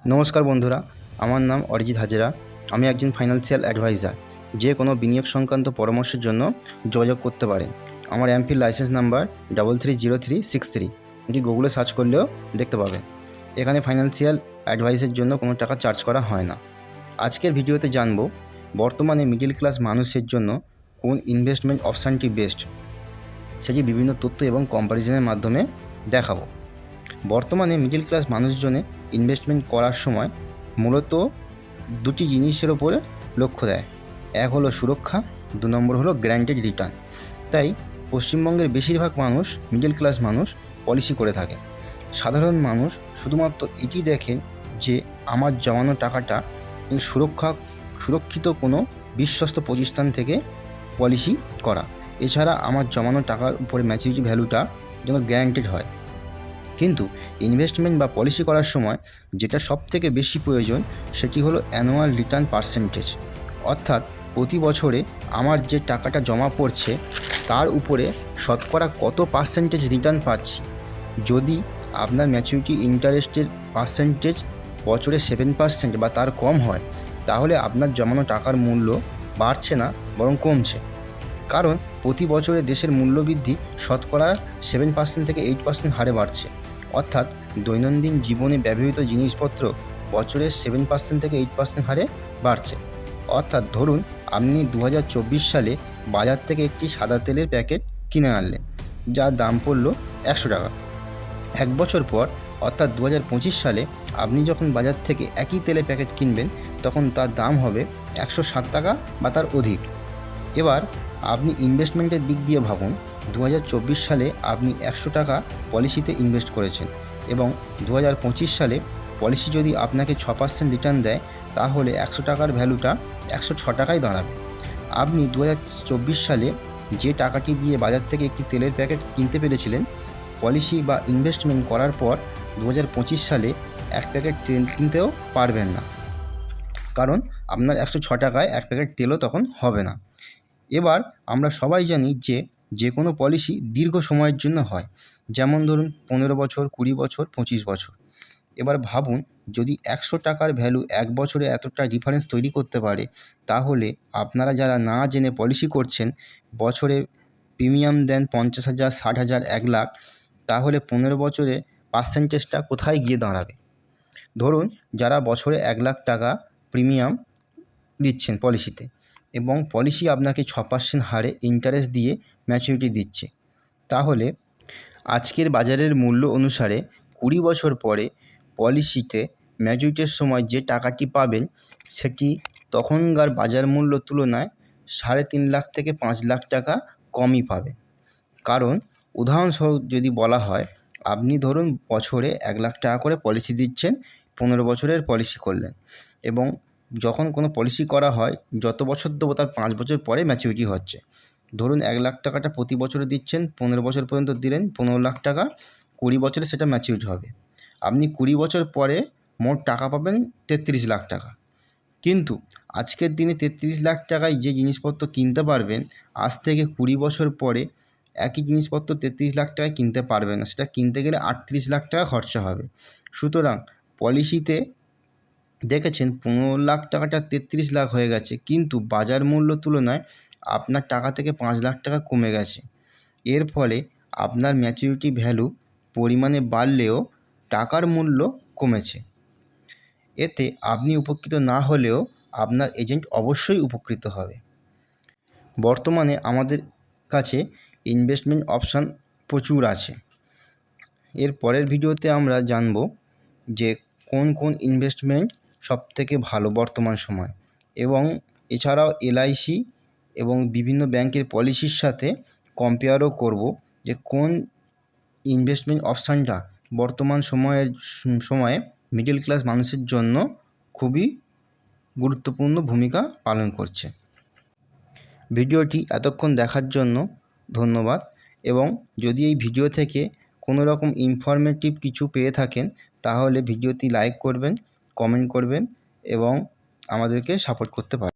নমস্কার বন্ধুরা, আমার নাম অরিজিৎ হাজরা। আমি একজন ফাইন্যান্সিয়াল অ্যাডভাইজার। যে কোনো বিনিয়োগ সংক্রান্ত পরামর্শের জন্য যোগাযোগ করতে পারেন। আমার এমপির লাইসেন্স নাম্বার 330363। এটি গুগলে সার্চ করলেও দেখতে পাবেন। এখানে ফাইন্যান্সিয়াল অ্যাডভাইসের জন্য কোনো টাকা চার্জ করা হয় না। আজকের ভিডিওতে জানব বর্তমানে মিডল ক্লাস মানুষের জন্য কোন ইনভেস্টমেন্ট অপশানটি বেস্ট, সেটি বিভিন্ন তথ্য এবং কম্প্যারিজনের মাধ্যমে দেখাবো। বর্তমানে মিডল ক্লাস মানুষজনে ইনভেস্টমেন্ট করার সময় মূলত দুটি জিনিসের ওপরে লক্ষ্য দেয়। এক হলো সুরক্ষা, 2 নম্বর হলো গ্যারান্টেড রিটার্ন। তাই পশ্চিমবঙ্গের বেশিরভাগ মানুষ, মিডল ক্লাস মানুষ পলিসি করে থাকে। সাধারণ মানুষ শুধুমাত্র এটি দেখেন যে আমার জমানো টাকাটা সুরক্ষিত কোনো বিশ্বস্ত প্রতিষ্ঠান থেকে পলিসি করা। এছাড়া আমার জমানো টাকার উপরে ম্যাচুরিটি ভ্যালুটা যেন গ্যারান্টেড হয়। কিন্তু ইনভেস্টমেন্ট বা পলিসি করার সময় যেটা সবথেকে বেশি প্রয়োজন সেটি হলো অ্যানুয়াল রিটার্ন পার্সেন্টেজ। অর্থাৎ প্রতি বছরে আমার যে টাকাটা জমা পড়ছে তার উপরে শতকরা কত পার্সেন্টেজ রিটার্ন পাচ্ছি। যদি আপনার ম্যাচুরিটি ইন্টারেস্টের পার্সেন্টেজ বছরে 7% বা তার কম হয়, তাহলে আপনার জমানো টাকার মূল্য বাড়ছে না, বরং কমছে। কারণ প্রতি বছরে দেশের মূল্যবৃদ্ধি শতকরা 7% থেকে 8% হারে বাড়ছে। অর্থাৎ দৈনন্দিন জীবনে ব্যবহৃত জিনিসপত্র বছরে 7% থেকে 8% হারে বাড়ছে। অর্থাৎ ধরুন আপনি 2024 সালে বাজার থেকে একটি সাদা তেলের প্যাকেট কিনে আনলেন, যার দাম পড়ল 100 টাকা। 1 বছর পর অর্থাৎ 2025 সালে আপনি যখন বাজার থেকে একই তেলের প্যাকেট কিনবেন, তখন তার দাম হবে 107 টাকা বা তার অধিক। এবার আপনি ইনভেস্টমেন্টের দিক দিয়ে ভাবুন। 2024 সালে আপনি 100 টাকা পলিসিতে ইনভেস্ট করেছেন এবং 2025 সালে পলিসি যদি আপনাকে 6% রিটার্ন দেয়, তাহলে 100 টাকার ভ্যালুটা 106 টাকায় দাঁড়াবে। আপনি 2024 সালে যে টাকাটি দিয়ে বাজার থেকে একটি তেলের প্যাকেট কিনতে পেরেছিলেন, পলিসি বা ইনভেস্টমেন্ট করার পর 2025 সালে এক প্যাকেট তেল কিনতেও পারবেন না, কারণ আপনার 106 টাকায় এক প্যাকেট তেলও তখন হবে না। এবার আমরা সবাই জানি যে কোনো পলিসি দীর্ঘ সময়ের জন্য হয়, যেমন ধরুন 15 বছর, 20 বছর, 25 বছর। এবার ভাবুন, যদি 100 টাকার ভ্যালু 1 বছরে এতটা ডিফারেন্স তৈরি করতে পারে, তাহলে আপনারা যারা না জেনে পলিসি করছেন, বছরে প্রিমিয়াম দেন 50,000, 60,000, 1 লাখ, তাহলে 15 বছরে পার্সেন্টেজটা কোথায় গিয়ে দাঁড়াবে? ধরুন যারা বছরে 1 লাখ টাকা প্রিমিয়াম দিচ্ছেন পলিসিতে এবং পলিসি আপনাকে 6% হারে ইন্টারেস্ট দিয়ে ম্যাচুরিটি দিচ্ছে, তাহলে আজকের বাজারের মূল্য অনুসারে 20 বছর পরে পলিসিতে ম্যাচুরিটির সময় যে টাকাটি পাবেন, সেটি তখনকার বাজার মূল্য তুলনায় 3.5 লাখ থেকে 5 লাখ টাকা কমই পাবে। কারণ উদাহরণস্বরূপ যদি বলা হয়, আপনি ধরুন বছরে 1 লাখ টাকা করে পলিসি দিচ্ছেন, 15 বছরের পলিসি করলেন এবং যখন কোনো পলিসি করা হয়, যত বছর দেবো তার 5 বছর পরে ম্যাচুরিটি হচ্ছে। ধরুন 1 লাখ টাকাটা প্রতি বছরে দিচ্ছেন, 15 বছর পর্যন্ত দিলেন 15 লাখ টাকা, 20 বছরে সেটা ম্যাচুরিটি হবে। আপনি 20 বছর পরে মোট টাকা পাবেন 33 লাখ টাকা। কিন্তু আজকের দিনে 33 লাখ টাকায় যে জিনিসপত্র কিনতে পারবেন, আজ থেকে 20 বছর পরে একই জিনিসপত্র 33 লাখ টাকায় কিনতে পারবেন না। সেটা কিনতে গেলে 38 লাখ টাকা খরচা হবে। সুতরাং পলিসিতে দেখেছেন 15 লাখ টাকাটা 33 লাখ হয়ে গেছে, কিন্তু বাজার মূল্য তুলনায় আপনার টাকা থেকে 5 লাখ টাকা কমে গেছে। এর ফলে আপনার ম্যাচুরিটি ভ্যালু পরিমাণে বাড়লেও টাকার মূল্য কমেছে। এতে আপনি উপকৃত না হলেও আপনার এজেন্ট অবশ্যই উপকৃত হবে। বর্তমানে আমাদের কাছে ইনভেস্টমেন্ট অপশান প্রচুর আছে। এর পরের ভিডিওতে আমরা জানব যে কোন কোন ইনভেস্টমেন্ট সবথেকে ভালো বর্তমান সময়, এবং এছাড়াও এলআইসি এবং বিভিন্ন ব্যাংকের পলিসির সাথে কম্পেয়ারও করব যে কোন ইনভেস্টমেন্ট অপশানটা বর্তমান সময়ে মিডল ক্লাস মানুষের জন্য খুবই গুরুত্বপূর্ণ ভূমিকা পালন করছে। ভিডিওটি এতক্ষণ দেখার জন্য ধন্যবাদ, এবং যদি এই ভিডিও থেকে কোনো রকম ইনফরমেটিভ কিছু পেয়ে থাকেন, তাহলে ভিডিওটি লাইক করবেন, কমেন্ট করবেন এবং আমাদেরকে সাপোর্ট করতে পারেন।